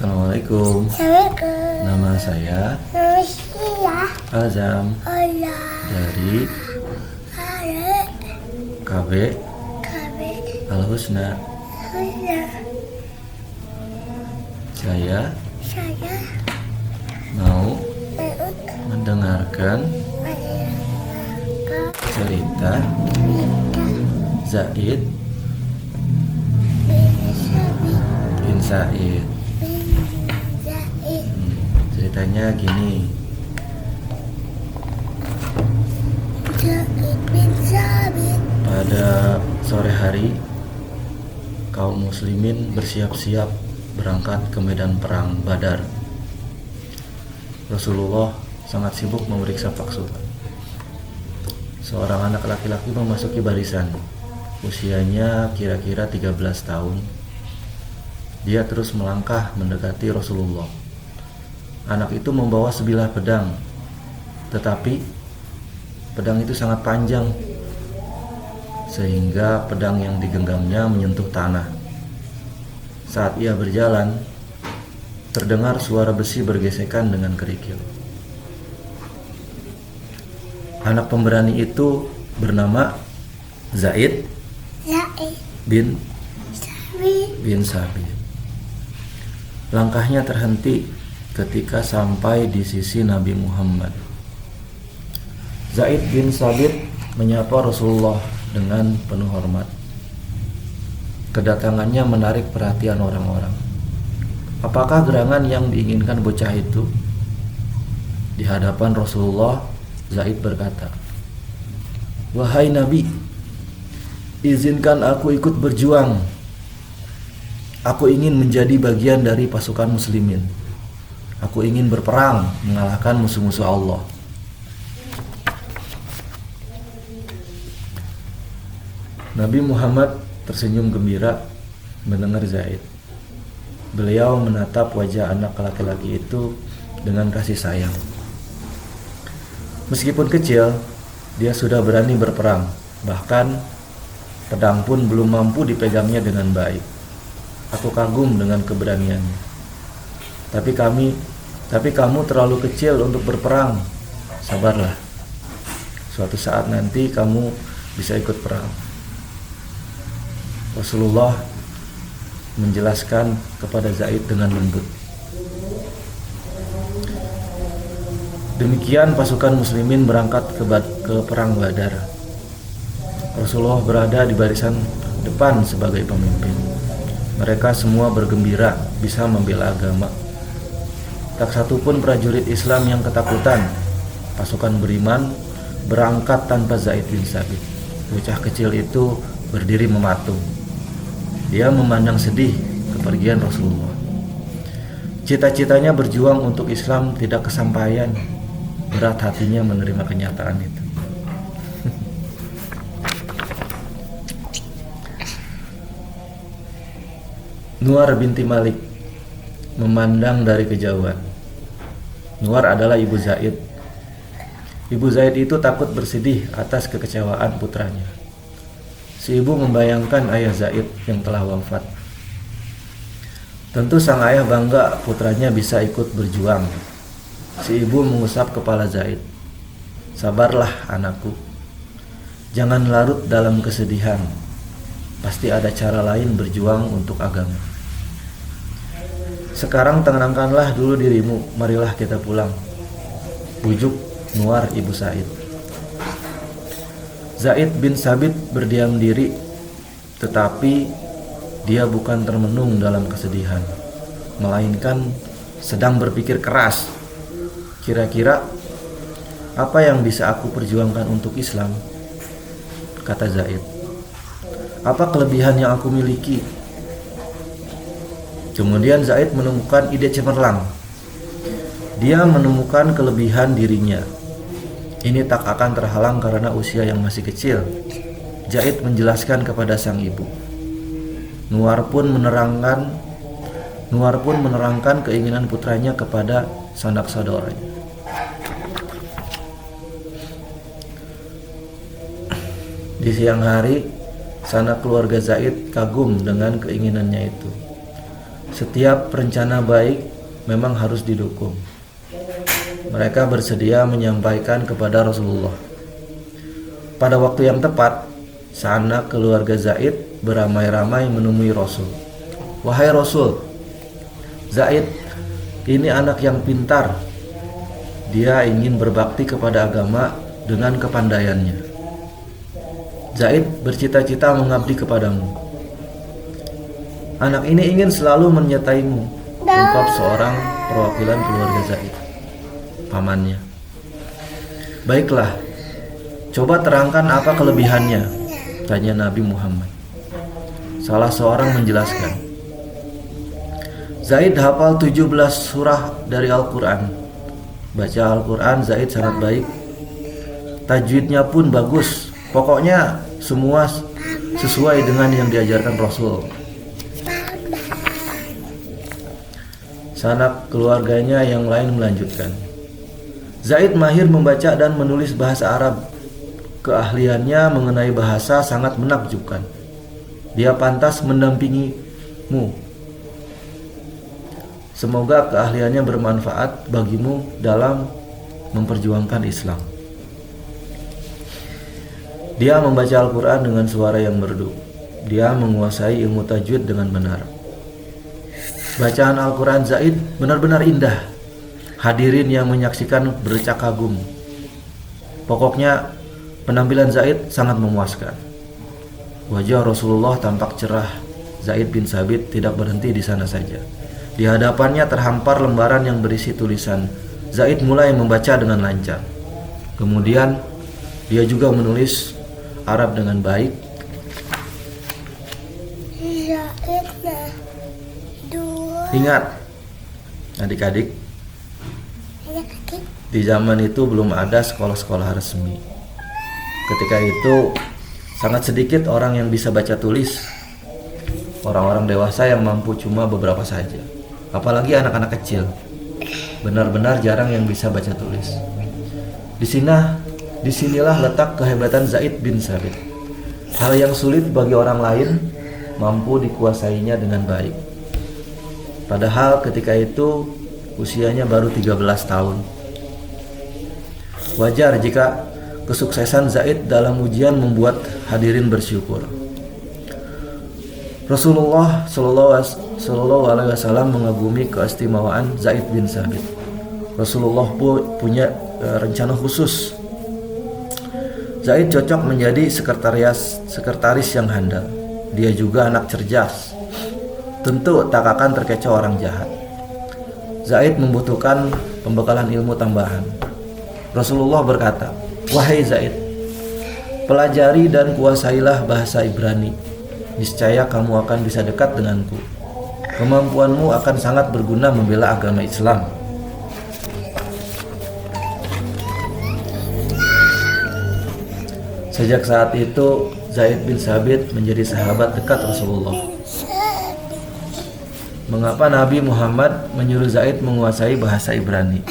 Assalamualaikum. Assalamualaikum. Nama saya Manusia. Azam Allah. dari Ada. KB Kami. Al Husna. Hanya. Saya Saya. mau Mau. mendengarkan Mendengar. cerita Zaid Bisa. bin Said. Zaid. Ceritanya gini. Zaid bin Sabit. Pada sore hari, kaum muslimin bersiap-siap berangkat ke medan perang Badar. Rasulullah sangat sibuk memeriksa faksul. Seorang anak laki-laki memasuki barisan. Usianya kira-kira 13 tahun. Dia terus melangkah mendekati Rasulullah. Anak itu membawa sebilah pedang, tetapi pedang itu sangat panjang sehingga pedang yang digenggamnya menyentuh tanah. Saat ia berjalan, terdengar suara besi bergesekan dengan kerikil. Anak pemberani itu bernama Zaid Zaid. bin Sabit. Sabit. Langkahnya terhenti ketika sampai di sisi Nabi Muhammad. Zaid bin Sabit menyapa Rasulullah dengan penuh hormat. Kedatangannya menarik perhatian orang-orang. Apakah gerangan yang diinginkan bocah itu? Di hadapan Rasulullah, Zaid berkata, "Wahai Nabi, izinkan aku ikut berjuang. Aku ingin menjadi bagian dari pasukan muslimin. Aku ingin berperang mengalahkan musuh-musuh Allah." Nabi Muhammad tersenyum gembira mendengar Zaid. Beliau menatap wajah anak laki-laki itu dengan kasih sayang. Meskipun kecil, dia sudah berani berperang. Bahkan pedang pun belum mampu dipegangnya dengan baik. Aku kagum dengan keberaniannya. Tapi kamu terlalu kecil untuk berperang. Sabarlah. Suatu saat nanti kamu bisa ikut perang. Rasulullah menjelaskan kepada Zaid dengan lembut. Demikian pasukan muslimin berangkat ke perang Badar. Rasulullah berada di barisan depan sebagai pemimpin. Mereka semua bergembira bisa membela agama. Tak satu pun prajurit Islam yang ketakutan. Pasukan beriman berangkat tanpa Zaid bin Sabit. Bocah kecil itu berdiri mematung. Dia memandang sedih kepergian Rasulullah. Cita-citanya berjuang untuk Islam tidak kesampaian. Berat hatinya menerima kenyataan itu. Nuar binti Malik memandang dari kejauhan. Nuar adalah ibu Zaid. Ibu Zaid itu takut bersedih atas kekecewaan putranya. Si ibu membayangkan ayah Zaid yang telah wafat. Tentu sang ayah bangga putranya bisa ikut berjuang. Si ibu mengusap kepala Zaid. Sabarlah anakku. Jangan larut dalam kesedihan. Pasti ada cara lain berjuang untuk agama. Sekarang tenangkanlah dulu dirimu. Marilah kita pulang. Bujuk Nuar ibu Zaid. Zaid bin Sabit berdiam diri, tetapi dia bukan termenung dalam kesedihan, melainkan sedang berpikir keras. Kira-kira apa yang bisa aku perjuangkan untuk Islam? Kata Zaid. Apa kelebihan yang aku miliki? Kemudian Zaid menemukan ide cemerlang. Dia menemukan kelebihan dirinya. Ini tak akan terhalang karena usia yang masih kecil. Zaid menjelaskan kepada sang ibu. Nuar pun menerangkan keinginan putranya kepada sanak saudaranya. Di siang hari, sanak keluarga Zaid kagum dengan keinginannya itu. Setiap rencana baik memang harus didukung. Mereka bersedia menyampaikan kepada Rasulullah. Pada waktu yang tepat, sanak keluarga Zaid beramai-ramai menemui Rasul. Wahai Rasul, Zaid ini anak yang pintar. Dia ingin berbakti kepada agama dengan kepandaiannya. Zaid bercita-cita mengabdi kepadamu. Anak ini ingin selalu menyertaimu, ungkap seorang perwakilan keluarga Zaid, pamannya. Baiklah, coba terangkan apa kelebihannya, tanya Nabi Muhammad. Salah seorang menjelaskan, Zaid hafal 17 surah dari Al-Quran. Baca Al-Quran Zaid sangat baik. Tajwidnya pun bagus. Pokoknya semua sesuai dengan yang diajarkan Rasul. Sanak keluarganya yang lain melanjutkan, Zaid mahir membaca dan menulis bahasa Arab. Keahliannya mengenai bahasa sangat menakjubkan. Dia pantas mendampingimu. Semoga keahliannya bermanfaat bagimu dalam memperjuangkan Islam. Dia membaca Al-Quran dengan suara yang merdu. Dia menguasai ilmu tajwid dengan benar. Bacaan Al-Quran Zaid benar-benar indah. Hadirin yang menyaksikan berdecak kagum. Pokoknya penampilan Zaid sangat memuaskan. Wajah Rasulullah tampak cerah. Zaid bin Sabit tidak berhenti di sana saja. Di hadapannya terhampar lembaran yang berisi tulisan. Zaid mulai membaca dengan lancar. Kemudian dia juga menulis Arab dengan baik. Ingat, adik-adik, di zaman itu belum ada sekolah-sekolah resmi. Ketika itu sangat sedikit orang yang bisa baca tulis. Orang-orang dewasa yang mampu cuma beberapa saja. Apalagi anak-anak kecil. Benar-benar jarang yang bisa baca tulis. Disinilah letak kehebatan Zaid bin Sabit. Hal yang sulit bagi orang lain mampu dikuasainya dengan baik. Padahal ketika itu usianya baru 13 tahun. Wajar jika kesuksesan Zaid dalam ujian membuat hadirin bersyukur. Rasulullah Shallallahu Alaihi Wasallam mengagumi keistimewaan Zaid bin Sabit. Rasulullah pun punya rencana khusus. Zaid cocok menjadi sekretaris yang handal. Dia juga anak cerdas. Tentu tak akan terkecoh orang jahat. Zaid membutuhkan pembekalan ilmu tambahan. Rasulullah berkata, "Wahai Zaid, pelajari dan kuasailah bahasa Ibrani. Niscaya kamu akan bisa dekat denganku. Kemampuanmu akan sangat berguna membela agama Islam." Sejak saat itu, Zaid bin Sabit menjadi sahabat dekat Rasulullah. Mengapa Nabi Muhammad menyuruh Zaid menguasai bahasa Ibrani?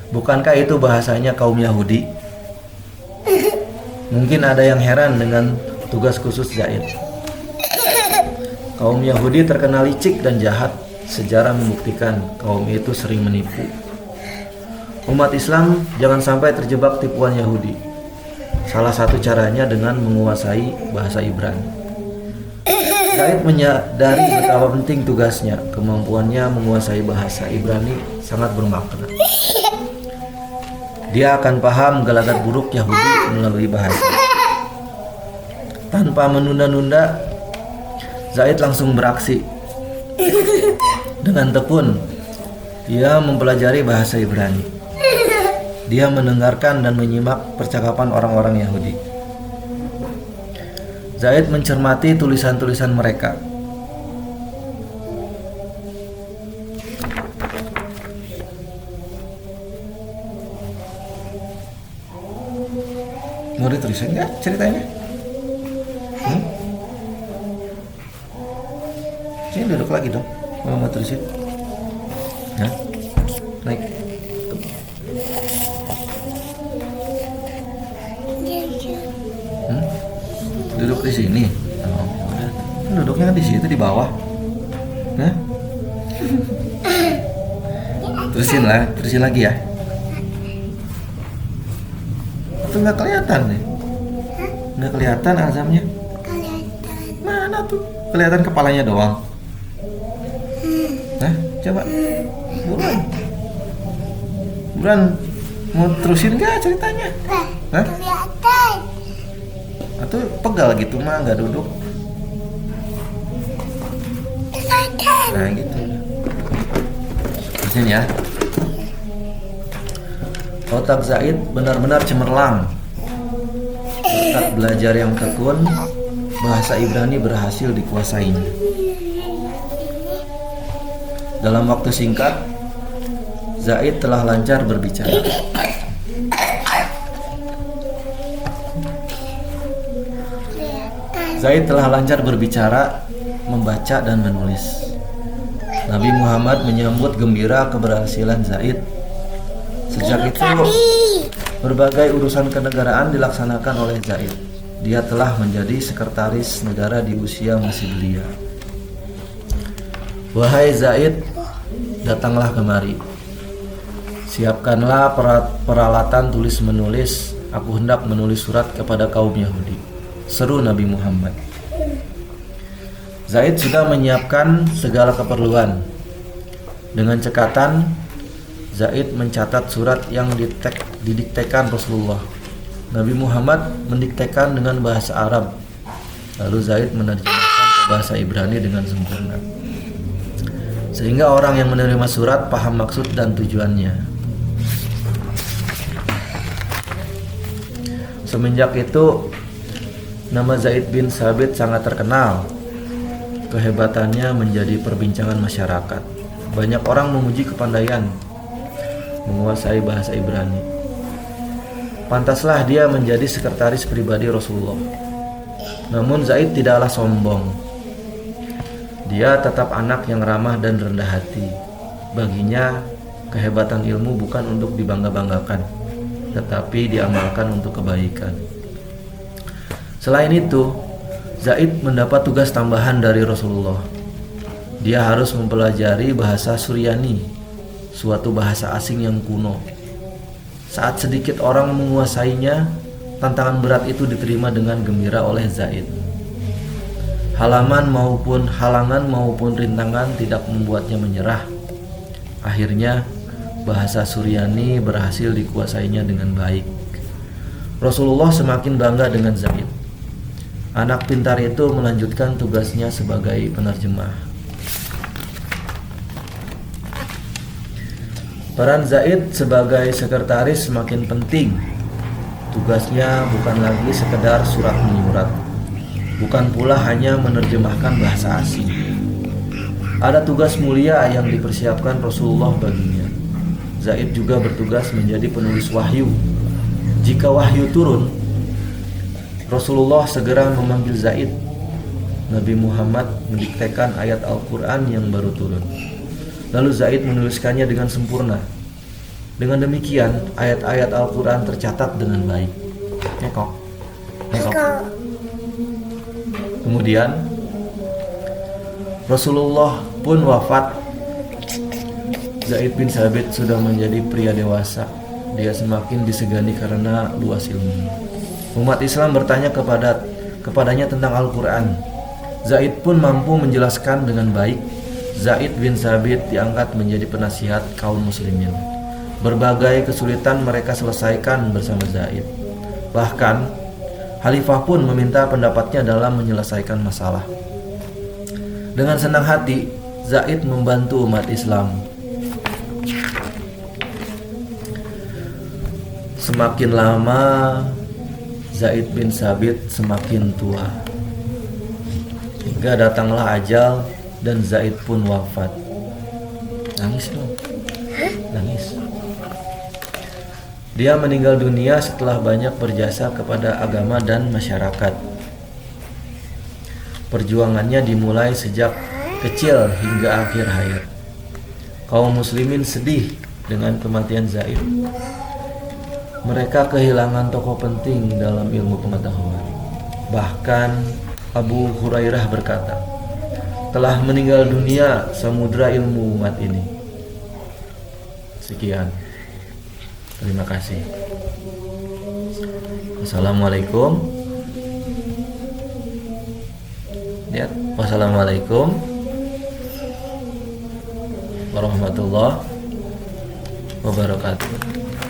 Bukankah itu bahasanya kaum Yahudi? Mungkin ada yang heran dengan tugas khusus Zaid. Kaum Yahudi terkenal licik dan jahat. Sejarah membuktikan kaum itu sering menipu. Umat Islam jangan sampai terjebak tipuan Yahudi. Salah satu caranya dengan menguasai bahasa Ibrani. Zaid menyadari betapa penting tugasnya. Kemampuannya menguasai bahasa Ibrani sangat bermakna. Dia akan paham gelagat buruk Yahudi melalui bahasa. Tanpa menunda-nunda, Zaid langsung beraksi. Dengan tekun, dia mempelajari bahasa Ibrani. Dia mendengarkan dan menyimak percakapan orang-orang Yahudi. Zaid mencermati tulisan-tulisan mereka. Mau ditulisin nggak ceritanya? Sini duduk lagi dong. Mau tulisin? Nah, naik. Duduk di sini. Oh. Duduknya kan di situ di bawah. Nah, terusin lagi ya. Itu nggak kelihatan deh. Nggak kelihatan azamnya. Kelihatan. Mana tuh? Kelihatan kepalanya doang. Nah, coba. Buruan. Mau terusin nggak ceritanya? Hah? Kelihatan. Atau pegal gitu mah nggak duduk? Kelihatan. Nah gitu. Terusin ya. Otak Zaid benar-benar cemerlang. Berkat belajar yang tekun, bahasa Ibrani berhasil dikuasainya. Dalam waktu singkat, Zaid telah lancar berbicara. Zaid telah lancar berbicara, membaca dan menulis. Nabi Muhammad menyambut gembira keberhasilan Zaid. Sejak itu, berbagai urusan kenegaraan dilaksanakan oleh Zaid. Dia telah menjadi sekretaris negara di usia masih belia. Wahai Zaid, datanglah kemari. Siapkanlah peralatan tulis menulis. Aku hendak menulis surat kepada kaum Yahudi. Seru Nabi Muhammad. Zaid sudah menyiapkan segala keperluan. Dengan cekatan, Zaid mencatat surat yang didiktekan Rasulullah. Nabi Muhammad mendiktekan dengan bahasa Arab. Lalu Zaid menerjemahkan ke bahasa Ibrani dengan sempurna. Sehingga orang yang menerima surat paham maksud dan tujuannya. Semenjak itu, nama Zaid bin Sabit sangat terkenal. Kehebatannya menjadi perbincangan masyarakat. Banyak orang memuji kepandaian menguasai bahasa Ibrani. Pantaslah dia menjadi sekretaris pribadi Rasulullah. Namun Zaid tidaklah sombong. Dia tetap anak yang ramah dan rendah hati. Baginya, kehebatan ilmu bukan untuk dibangga-banggakan, tetapi diamalkan untuk kebaikan. Selain itu, Zaid mendapat tugas tambahan dari Rasulullah. Dia harus mempelajari bahasa Suryani, suatu bahasa asing yang kuno. Saat sedikit orang menguasainya, tantangan berat itu diterima dengan gembira oleh Zaid. Halangan maupun rintangan tidak membuatnya menyerah. Akhirnya, bahasa Suryani berhasil dikuasainya dengan baik. Rasulullah semakin bangga dengan Zaid. Anak pintar itu melanjutkan tugasnya sebagai penerjemah. Peran Zaid sebagai sekretaris semakin penting. Tugasnya bukan lagi sekedar surat menyurat, bukan pula hanya menerjemahkan bahasa asing. Ada tugas mulia yang dipersiapkan Rasulullah baginya. Zaid juga bertugas menjadi penulis wahyu. Jika wahyu turun, Rasulullah segera memanggil Zaid. Nabi Muhammad mendiktekan ayat Al-Quran yang baru turun. Lalu Zaid menuliskannya dengan sempurna. Dengan demikian, ayat-ayat Al-Quran tercatat dengan baik. Nekok. Kemudian, Rasulullah pun wafat. Zaid bin Sabit sudah menjadi pria dewasa. Dia semakin disegani karena luas ilmu. Umat Islam bertanya kepadanya tentang Al-Quran. Zaid pun mampu menjelaskan dengan baik. Zaid bin Sabit diangkat menjadi penasihat kaum muslimin. Berbagai kesulitan mereka selesaikan bersama Zaid. Bahkan, Khalifah pun meminta pendapatnya dalam menyelesaikan masalah. Dengan senang hati, Zaid membantu umat Islam. Semakin lama, Zaid bin Sabit semakin tua. Hingga datanglah ajal dan Zaid pun wafat. Nangis dong. Nangis. Dia meninggal dunia setelah banyak berjasa kepada agama dan masyarakat. Perjuangannya dimulai sejak kecil hingga akhir hayat. Kaum muslimin sedih dengan kematian Zaid. Mereka kehilangan tokoh penting dalam ilmu pengetahuan. Bahkan Abu Hurairah berkata, telah meninggal dunia samudra ilmu umat ini. Sekian. Terima kasih. Assalamualaikum. Ya, wassalamualaikum warahmatullahi wabarakatuh.